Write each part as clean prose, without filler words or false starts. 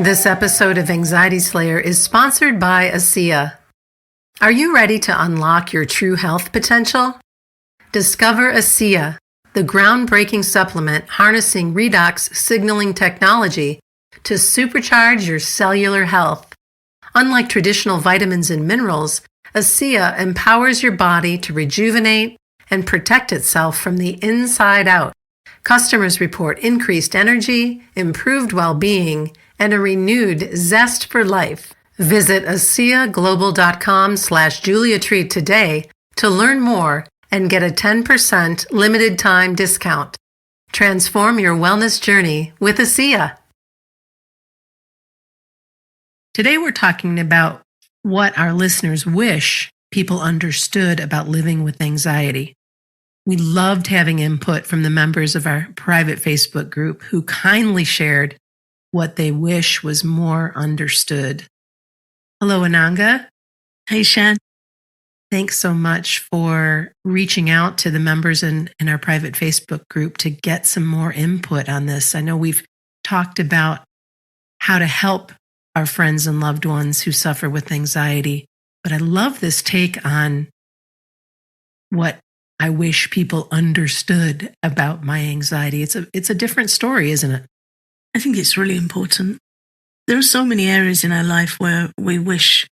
This episode of Anxiety Slayer is sponsored by ASEA. Are you ready to unlock your true health potential? Discover ASEA, the groundbreaking supplement harnessing redox signaling technology to supercharge your cellular health. Unlike traditional vitamins and minerals, ASEA empowers your body to rejuvenate and protect itself from the inside out. Customers report increased energy, improved well-being, and a renewed zest for life. Visit ASEAGlobal.com/JuliaTreat today to learn more and get a 10% limited time discount. Transform your wellness journey with ASEA. Today we're talking about what our listeners wish people understood about living with anxiety. We loved having input from the members of our private Facebook group who kindly shared what they wish was more understood. Hello, Ananga. Hey, Shan. Thanks so much for reaching out to the members in our private Facebook group to get some more input on this. I know we've talked about how to help our friends and loved ones who suffer with anxiety, but I love this take on what I wish people understood about my anxiety. It's a different story, isn't it? I think it's really important. There are so many areas in our life where we wish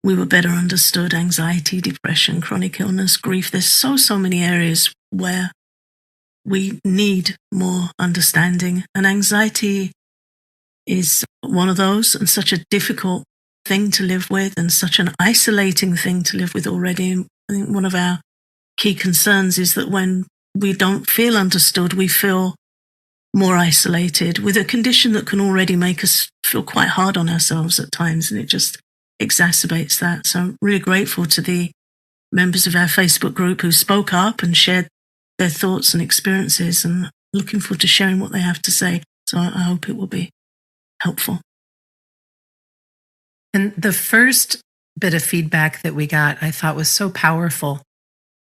we were better understood. Anxiety, depression, chronic illness, grief. There's so many areas where we need more understanding. And anxiety is one of those, and such a difficult thing to live with and such an isolating thing to live with already. And I think one of our key concerns is that when we don't feel understood, we feel more isolated with a condition that can already make us feel quite hard on ourselves at times, and it just exacerbates that. So I'm really grateful to the members of our Facebook group who spoke up and shared their thoughts and experiences, and looking forward to sharing what they have to say. So I hope it will be helpful. And the first bit of feedback that we got, I thought was so powerful,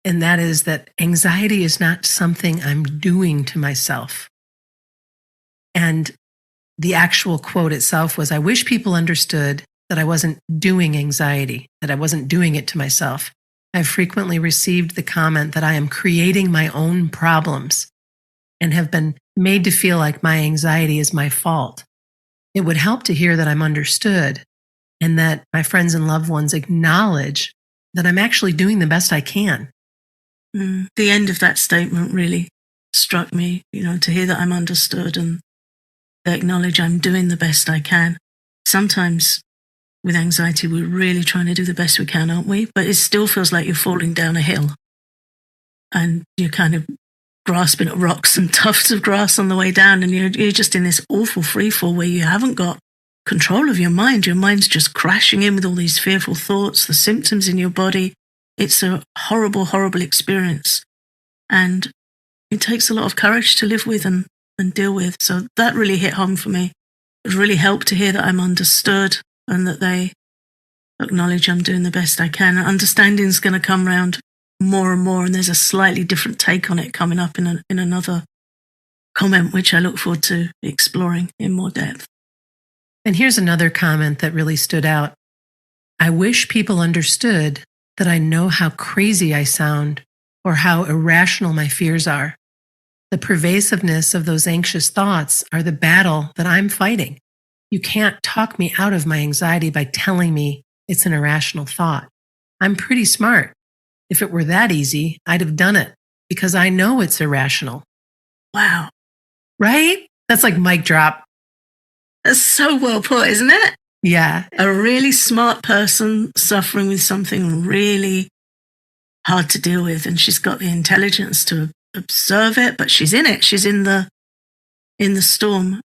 and that is that anxiety is not something I'm doing to myself. And the actual quote itself was, I wish people understood that I wasn't doing anxiety, that I wasn't doing it to myself. I've frequently received the comment that I am creating my own problems and have been made to feel like my anxiety is my fault. It would help to hear that I'm understood and that my friends and loved ones acknowledge that I'm actually doing the best I can. The end of that statement really struck me, to hear that I'm understood and they acknowledge I'm doing the best I can. Sometimes with anxiety, we're really trying to do the best we can, aren't we? But it still feels like you're falling down a hill and you're kind of grasping at rocks and tufts of grass on the way down, and you're just in this awful free fall where you haven't got control of your mind. Your mind's just crashing in with all these fearful thoughts, the symptoms in your body. It's a horrible, horrible experience. And it takes a lot of courage to live with and deal with. So that really hit home for me. It really helped to hear that I'm understood and that they acknowledge I'm doing the best I can. Understanding is going to come around more and more, and there's a slightly different take on it coming up in another comment, which I look forward to exploring in more depth. And here's another comment that really stood out. I wish people understood that I know how crazy I sound or how irrational my fears are. The pervasiveness of those anxious thoughts are the battle that I'm fighting. You can't talk me out of my anxiety by telling me it's an irrational thought. I'm pretty smart. If it were that easy, I'd have done it because I know it's irrational. Wow. Right? That's like mic drop. That's so well put, isn't it? Yeah. A really smart person suffering with something really hard to deal with, and she's got the intelligence to observe it, but she's in it. She's in the storm.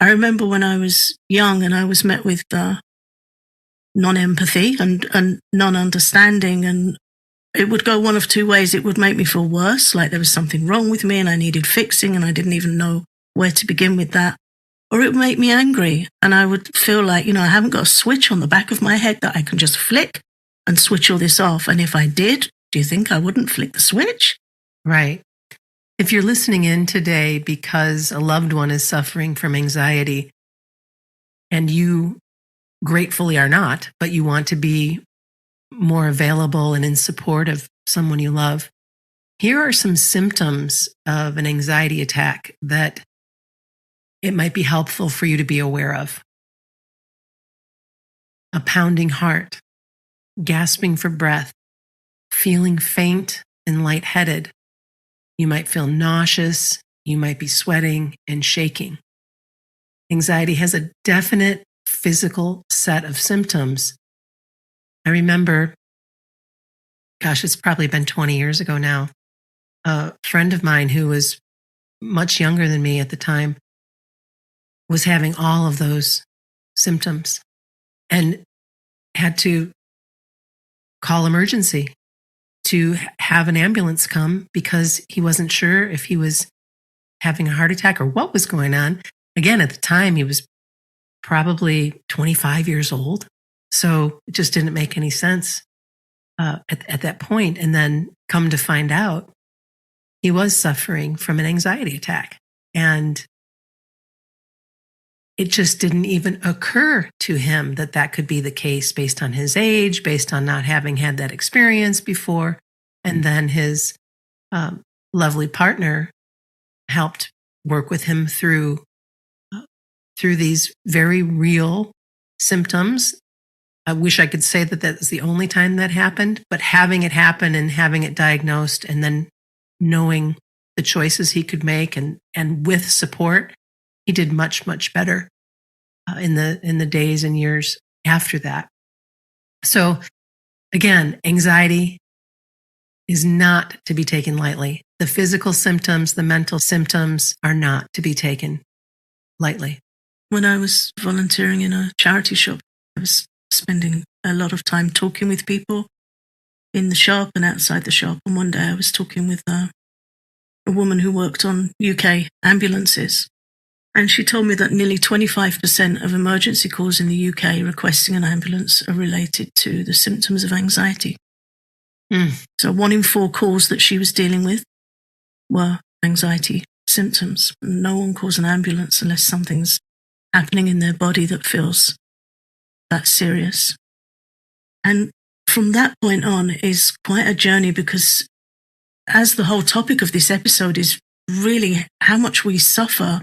I remember when I was young and I was met with non-empathy and non-understanding, and it would go one of two ways. It would make me feel worse, like there was something wrong with me and I needed fixing and I didn't even know where to begin with that. Or it would make me angry and I would feel like, I haven't got a switch on the back of my head that I can just flick and switch all this off. And if I did, do you think I wouldn't flick the switch? Right. If you're listening in today because a loved one is suffering from anxiety, and you gratefully are not, but you want to be more available and in support of someone you love, here are some symptoms of an anxiety attack that it might be helpful for you to be aware of. A pounding heart, gasping for breath, feeling faint and lightheaded. You might feel nauseous. You might be sweating and shaking. Anxiety has a definite physical set of symptoms. I remember, gosh, it's probably been 20 years ago now, a friend of mine who was much younger than me at the time was having all of those symptoms and had to call emergency to have an ambulance come because he wasn't sure if he was having a heart attack or what was going on. Again, at the time, he was probably 25 years old. So it just didn't make any sense at that point. And then come to find out, he was suffering from an anxiety attack. And it just didn't even occur to him that that could be the case based on his age, based on not having had that experience before. And then his lovely partner helped work with him through these very real symptoms. I wish I could say that that's the only time that happened, but having it happen and having it diagnosed and then knowing the choices he could make and with support, he did much, much better in the days and years after that. So again, anxiety is not to be taken lightly. The physical symptoms, the mental symptoms are not to be taken lightly. When I was volunteering in a charity shop, I was spending a lot of time talking with people in the shop and outside the shop. And one day I was talking with a woman who worked on UK ambulances. And she told me that nearly 25% of emergency calls in the UK requesting an ambulance are related to the symptoms of anxiety. So 1 in 4 calls that she was dealing with were anxiety symptoms. No one calls an ambulance unless something's happening in their body that feels that serious. And from that point on is quite a journey, because as the whole topic of this episode is really how much we suffer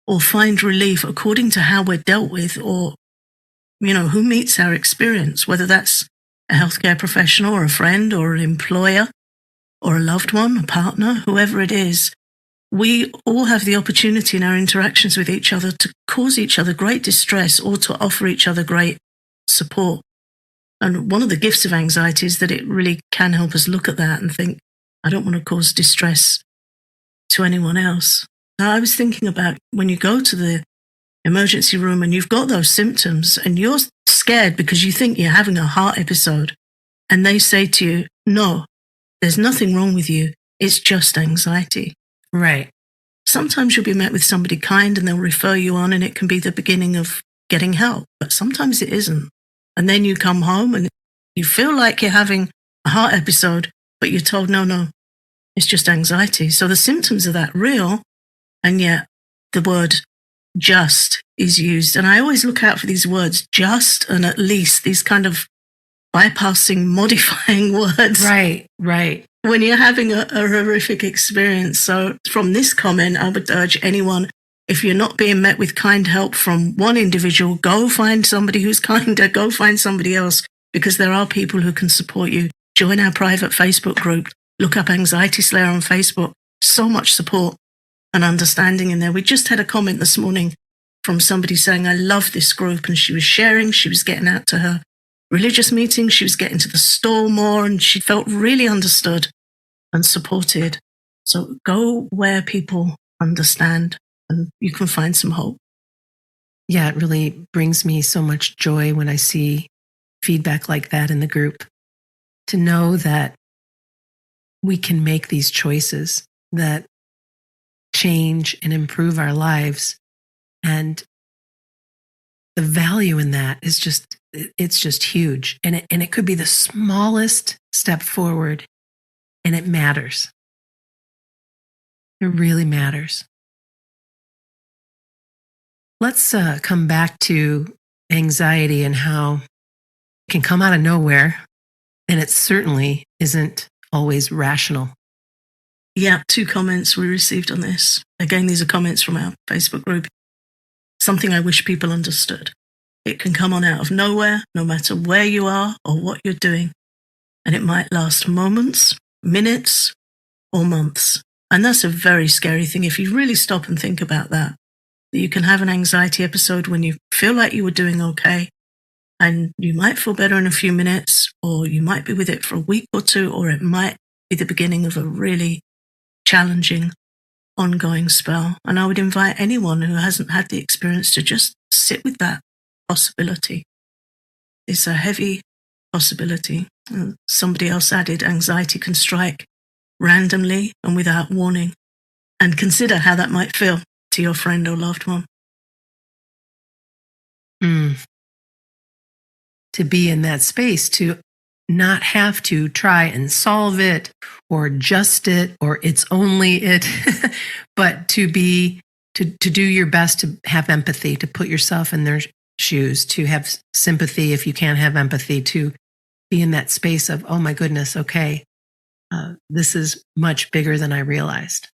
or find relief according to how we're dealt with, or, who meets our experience, whether that's a healthcare professional or a friend or an employer or a loved one, a partner, whoever it is. We all have the opportunity in our interactions with each other to cause each other great distress or to offer each other great support. And one of the gifts of anxiety is that it really can help us look at that and think, I don't want to cause distress to anyone else. Now, I was thinking about when you go to the emergency room and you've got those symptoms and you're scared because you think you're having a heart episode, and they say to you, no, there's nothing wrong with you. It's just anxiety. Right. Sometimes you'll be met with somebody kind and they'll refer you on, and it can be the beginning of getting help, but sometimes it isn't. And then you come home and you feel like you're having a heart episode, but you're told, no, it's just anxiety. So the symptoms are that real, and yet the word just is used. And I always look out for these words, just and at least, these kind of bypassing, modifying words. Right. When you're having a horrific experience. So from this comment, I would urge anyone, if you're not being met with kind help from one individual, go find somebody who's kinder, go find somebody else, because there are people who can support you. Join our private Facebook group. Look up Anxiety Slayer on Facebook. So much support and understanding in there. We just had a comment this morning from somebody saying, I love this group. And she was sharing, she was getting out to her religious meetings, she was getting to the store more, and she felt really understood and supported. So go where people understand and you can find some hope. Yeah, it really brings me so much joy when I see feedback like that in the group, to know that we can make these choices that change and improve our lives. And the value in that is it's just huge. And it could be the smallest step forward, and it matters. It really matters. Let's come back to anxiety and how it can come out of nowhere, and it certainly isn't always rational. Yeah, 2 comments we received on this. Again, these are comments from our Facebook group. Something I wish people understood. It can come on out of nowhere, no matter where you are or what you're doing. And it might last moments, minutes, or months. And that's a very scary thing if you really stop and think about that. That you can have an anxiety episode when you feel like you were doing okay, and you might feel better in a few minutes, or you might be with it for a week or 2, or it might be the beginning of a really challenging, ongoing spell. And I would invite anyone who hasn't had the experience to just sit with that possibility. It's a heavy possibility. Somebody else added, anxiety can strike randomly and without warning. And consider how that might feel to your friend or loved one. To be in that space, to not have to try and solve it or just it or it's only it, but to do your best to have empathy, to put yourself in their shoes, to have sympathy if you can't have empathy, to be in that space of, oh my goodness, okay, this is much bigger than I realized.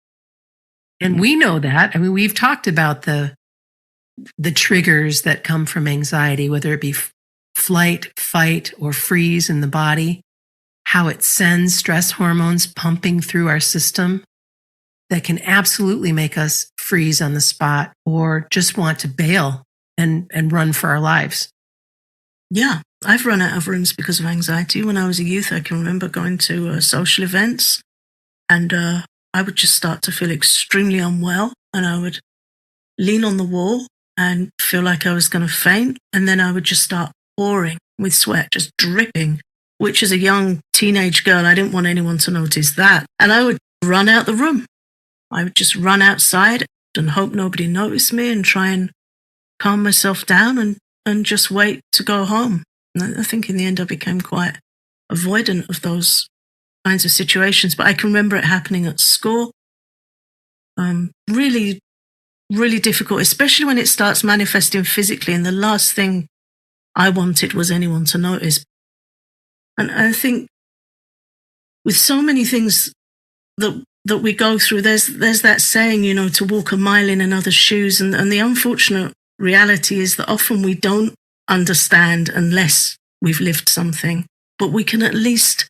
And we know that. I mean, we've talked about the triggers that come from anxiety, whether it be flight, fight, or freeze in the body, how it sends stress hormones pumping through our system that can absolutely make us freeze on the spot or just want to bail and run for our lives. Yeah, I've run out of rooms because of anxiety. When I was a youth, I can remember going to social events, and I would just start to feel extremely unwell, and I would lean on the wall and feel like I was going to faint, and then I would just start pouring with sweat, just dripping, which as a young teenage girl, I didn't want anyone to notice that. And I would run out the room. I would just run outside and hope nobody noticed me and try and calm myself down and just wait to go home. And I think in the end I became quite avoidant of those kinds of situations, but I can remember it happening at school. Really, really difficult, especially when it starts manifesting physically, and the last thing I wanted was anyone to notice. And I think with so many things that we go through, there's that saying, to walk a mile in another's shoes. And the unfortunate reality is that often we don't understand unless we've lived something, but we can at least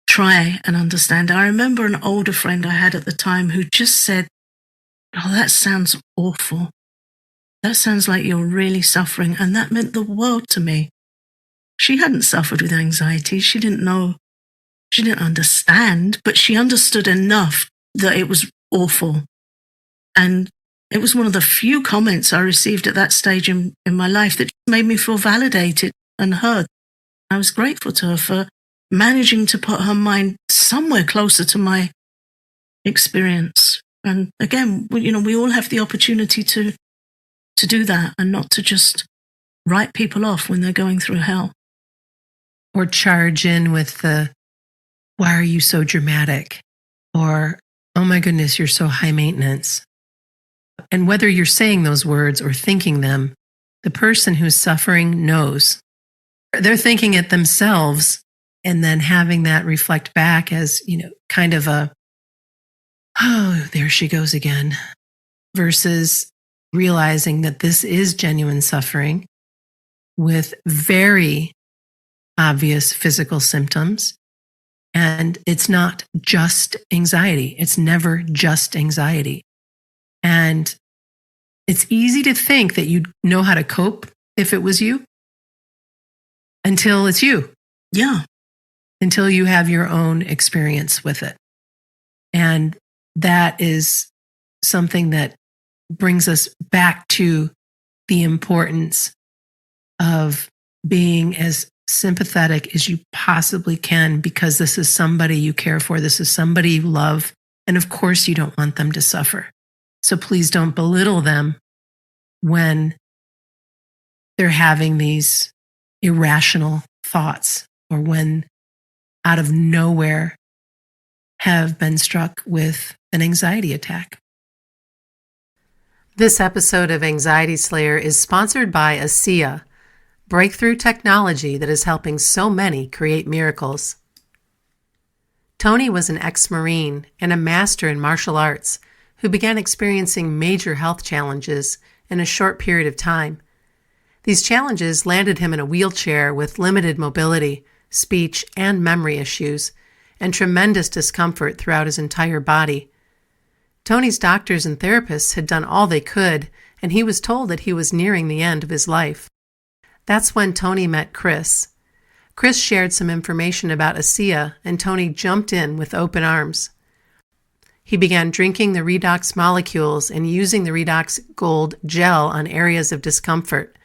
try and understand. I remember an older friend I had at the time who just said, "Oh, that sounds awful. That sounds like you're really suffering." And that meant the world to me. She hadn't suffered with anxiety. She didn't know. She didn't understand, but she understood enough that it was awful. And it was one of the few comments I received at that stage in my life that made me feel validated and heard. I was grateful to her for managing to put her mind somewhere closer to my experience. And again, we all have the opportunity to do that and not to just write people off when they're going through hell. Or charge in with the, why are you so dramatic? Or, oh my goodness, you're so high maintenance. And whether you're saying those words or thinking them, the person who's suffering knows. They're thinking it themselves and then having that reflect back as, kind of a, oh, there she goes again, versus realizing that this is genuine suffering with very obvious physical symptoms. And it's not just anxiety. It's never just anxiety. And it's easy to think that you'd know how to cope if it was you until it's you. Yeah. Until you have your own experience with it. And that is something that brings us back to the importance of being as sympathetic as you possibly can, because this is somebody you care for. This is somebody you love. And of course, you don't want them to suffer. So please don't belittle them when they're having these irrational thoughts or when out of nowhere have been struck with an anxiety attack. This episode of Anxiety Slayer is sponsored by ASEA, breakthrough technology that is helping so many create miracles. Tony was an ex-Marine and a master in martial arts who began experiencing major health challenges in a short period of time. These challenges landed him in a wheelchair with limited mobility, speech, and memory issues, and tremendous discomfort throughout his entire body. Tony's doctors and therapists had done all they could, and he was told that he was nearing the end of his life. That's when Tony met Chris. Chris shared some information about ASEA, and Tony jumped in with open arms. He began drinking the Redox molecules and using the Redox Gold gel on areas of discomfort.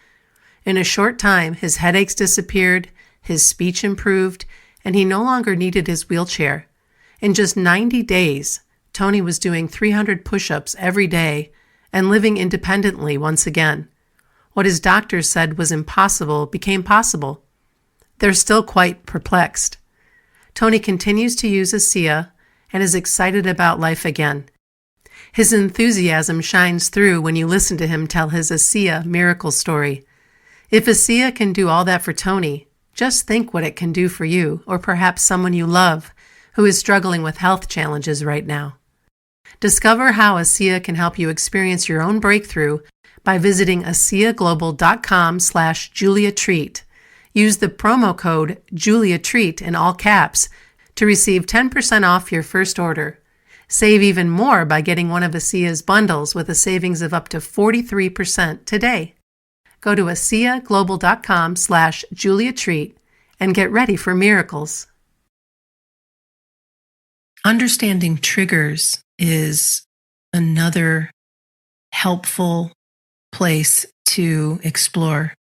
In a short time, his headaches disappeared, his speech improved, and he no longer needed his wheelchair. In just 90 days, Tony was doing 300 push-ups every day and living independently once again. What his doctors said was impossible became possible. They're still quite perplexed. Tony continues to use ASEA and is excited about life again. His enthusiasm shines through when you listen to him tell his ASEA miracle story. If ASEA can do all that for Tony, just think what it can do for you, or perhaps someone you love who is struggling with health challenges right now. Discover how ASEA can help you experience your own breakthrough by visiting ASEAGlobal.com/JuliaTreat. Use the promo code JuliaTreat in all caps to receive 10% off your first order. Save even more by getting one of ASEA's bundles with a savings of up to 43% today. Go to ASEAGlobal.com/JuliaTreat and get ready for miracles. Understanding triggers is another helpful place to explore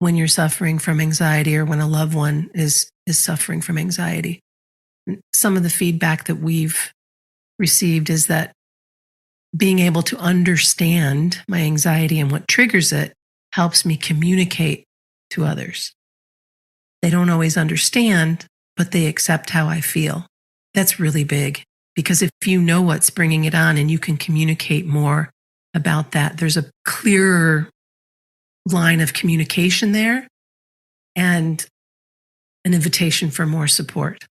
when you're suffering from anxiety or when a loved one is suffering from anxiety. Some of the feedback that we've received is that being able to understand my anxiety and what triggers it helps me communicate to others. They don't always understand, but they accept how I feel. That's really big, because if you know what's bringing it on and you can communicate more about that, there's a clearer line of communication there and an invitation for more support.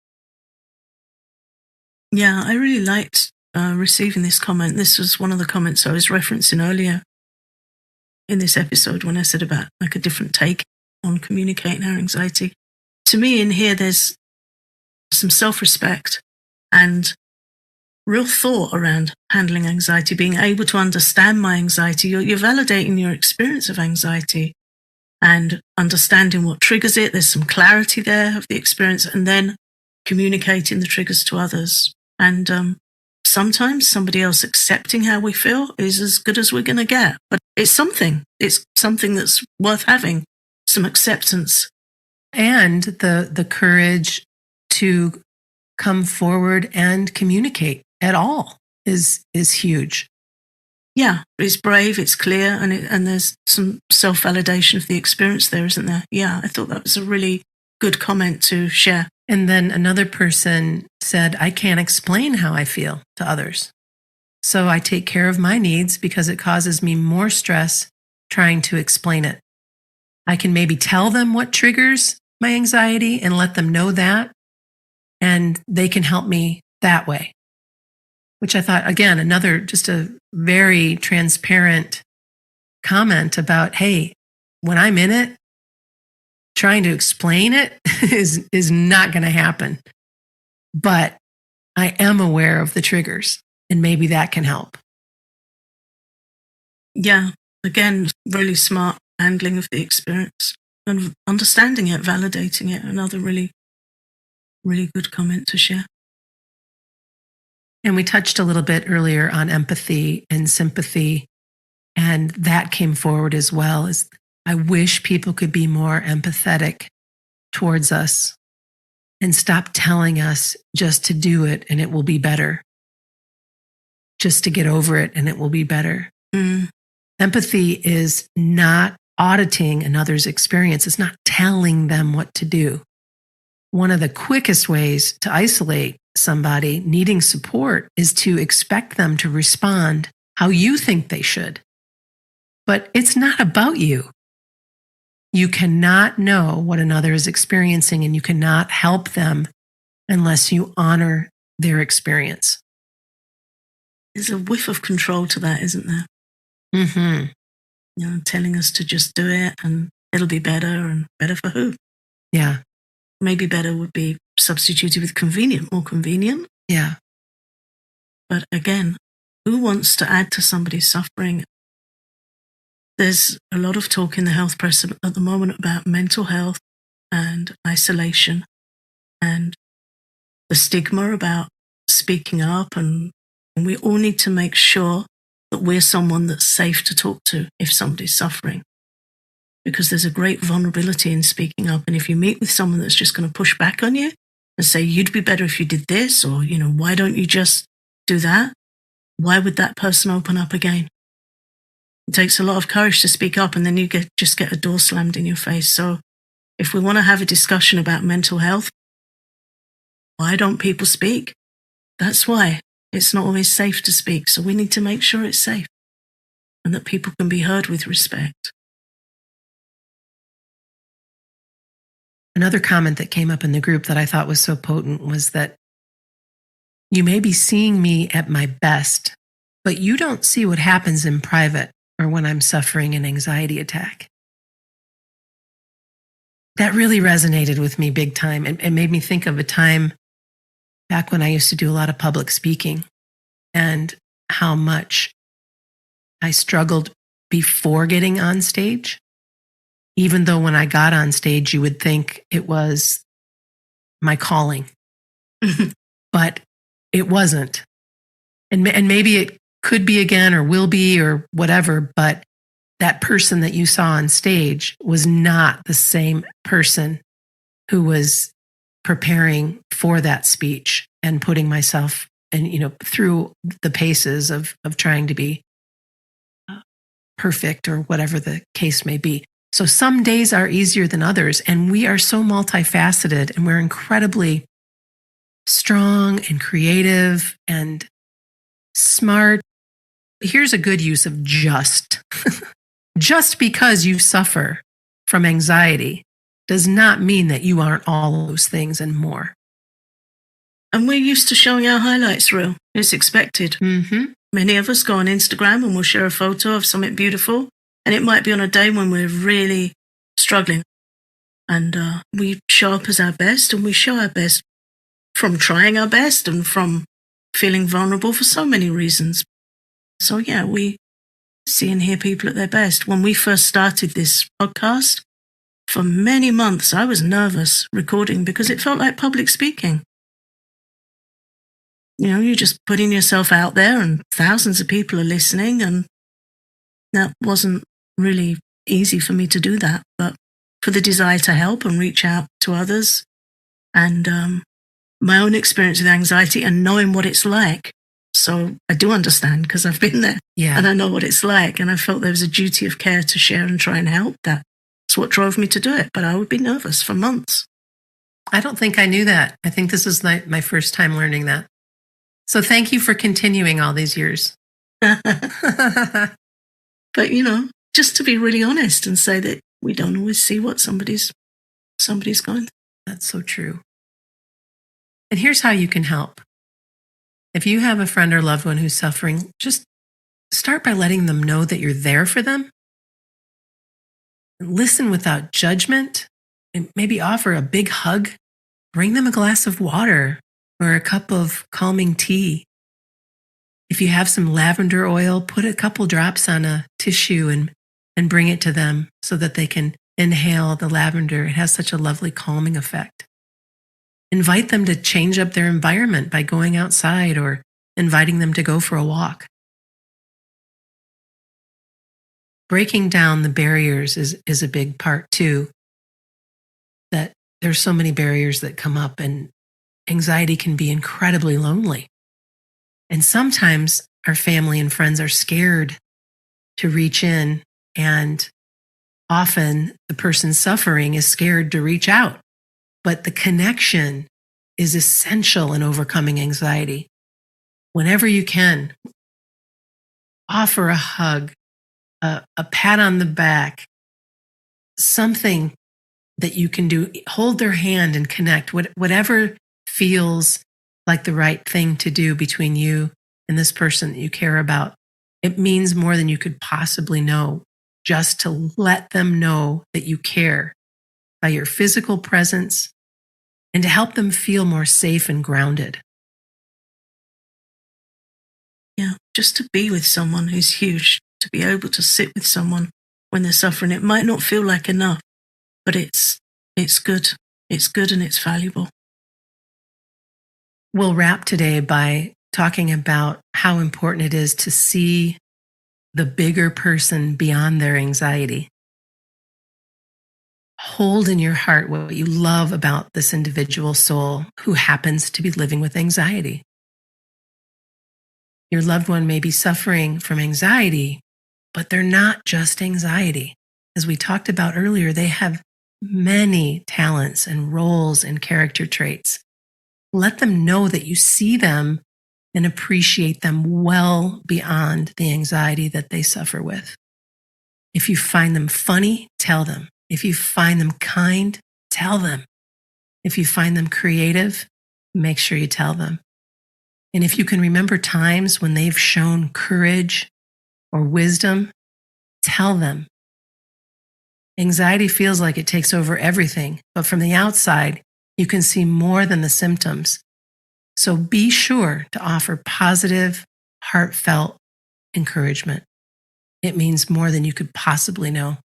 Yeah, I really liked receiving this comment. This was one of the comments I was referencing earlier in this episode when I said about like a different take on communicating our anxiety. To me, in here, there's some self-respect and real thought around handling anxiety, being able to understand my anxiety. You're validating your experience of anxiety and understanding what triggers it. There's some clarity there of the experience, and then communicating the triggers to others. And sometimes somebody else accepting how we feel is as good as we're going to get. But it's something that's worth having, some acceptance. And the courage to come forward and communicate at all is huge. Yeah, it's brave, it's clear, and there's some self-validation of the experience there, isn't there? Yeah, I thought that was a really good comment to share. And then another person said, I can't explain how I feel to others. So I take care of my needs because it causes me more stress trying to explain it. I can maybe tell them what triggers my anxiety and let them know that, and they can help me that way. Which I thought, again, another just a very transparent comment about, hey, when I'm in it, trying to explain it is not going to happen. But I am aware of the triggers, and maybe that can help. Yeah, again, really smart handling of the experience and understanding it, validating it. Another really, really good comment to share. And we touched a little bit earlier on empathy and sympathy, and that came forward as well. As I wish people could be more empathetic towards us and stop telling us just to do it and it will be better. Just to get over it and it will be better. Mm. Empathy is not auditing another's experience. It's not telling them what to do. One of the quickest ways to isolate somebody needing support is to expect them to respond how you think they should. But it's not about you. You cannot know what another is experiencing, and you cannot help them unless you honor their experience. There's a whiff of control to that, isn't there? Mm-hmm. You know, telling us to just do it and it'll be better, and better for who? Yeah. Maybe better would be substituted with convenient, more convenient. Yeah. But again, who wants to add to somebody's suffering? There's a lot of talk in the health press at the moment about mental health and isolation and the stigma about speaking up. And we all need to make sure that we're someone that's safe to talk to if somebody's suffering. Because there's a great vulnerability in speaking up. And if you meet with someone that's just going to push back on you and say, you'd be better if you did this, or, you know, why don't you just do that? Why would that person open up again? It takes a lot of courage to speak up, and then you just get a door slammed in your face. So if we want to have a discussion about mental health, why don't people speak? That's why it's not always safe to speak. So we need to make sure it's safe and that people can be heard with respect. Another comment that came up in the group that I thought was so potent was that you may be seeing me at my best, but you don't see what happens in private or when I'm suffering an anxiety attack. That really resonated with me big time. It made me think of a time back when I used to do a lot of public speaking and how much I struggled before getting on stage. Even though when I got on stage, you would think it was my calling, but it wasn't. And maybe it could be again or will be or whatever, but that person that you saw on stage was not the same person who was preparing for that speech and putting myself and, you know, through the paces of trying to be perfect or whatever the case may be. So some days are easier than others, and we are so multifaceted, and we're incredibly strong and creative and smart. Here's a good use of just. Just because you suffer from anxiety does not mean that you aren't all those things and more. And we're used to showing our highlights reel. It's expected. Mm-hmm. Many of us go on Instagram and we'll share a photo of something beautiful. And it might be on a day when we're really struggling. And we show up as our best, and we show our best from trying our best and from feeling vulnerable for so many reasons. So yeah, we see and hear people at their best. When we first started this podcast, for many months, I was nervous recording because it felt like public speaking. You know, you're just putting yourself out there and thousands of people are listening, and that wasn't really easy for me to do that. But for the desire to help and reach out to others, and my own experience with anxiety and knowing what it's like. So I do understand because I've been there, and I know what it's like. And I felt there was a duty of care to share and try and help. That's what drove me to do it. But I would be nervous for months. I don't think I knew that. I think this is my first time learning that. So thank you for continuing all these years. But, you know, just to be really honest and say that we don't always see what somebody's going through. That's so true. And here's how you can help. If you have a friend or loved one who's suffering, just start by letting them know that you're there for them. Listen without judgment, and maybe offer a big hug. Bring them a glass of water or a cup of calming tea. If you have some lavender oil, put a couple drops on a tissue and bring it to them so that they can inhale the lavender. It has such a lovely calming effect. Invite them to change up their environment by going outside or inviting them to go for a walk. Breaking down the barriers is a big part too. That there's so many barriers that come up, and anxiety can be incredibly lonely. And sometimes our family and friends are scared to reach in, and often the person suffering is scared to reach out. But the connection is essential in overcoming anxiety. Whenever you can, offer a hug, a pat on the back, something that you can do. Hold their hand and connect. Whatever feels like the right thing to do between you and this person that you care about. It means more than you could possibly know, just to let them know that you care by your physical presence and to help them feel more safe and grounded. Yeah, just to be with someone is huge. To be able to sit with someone when they're suffering, it might not feel like enough, but it's good. It's good and it's valuable. We'll wrap today by talking about how important it is to see the bigger person beyond their anxiety. Hold in your heart what you love about this individual soul who happens to be living with anxiety. Your loved one may be suffering from anxiety, but they're not just anxiety. As we talked about earlier, they have many talents and roles and character traits. Let them know that you see them and appreciate them well beyond the anxiety that they suffer with. If you find them funny, tell them. If you find them kind, tell them. If you find them creative, make sure you tell them. And if you can remember times when they've shown courage or wisdom, tell them. Anxiety feels like it takes over everything, but from the outside, you can see more than the symptoms. So be sure to offer positive, heartfelt encouragement. It means more than you could possibly know.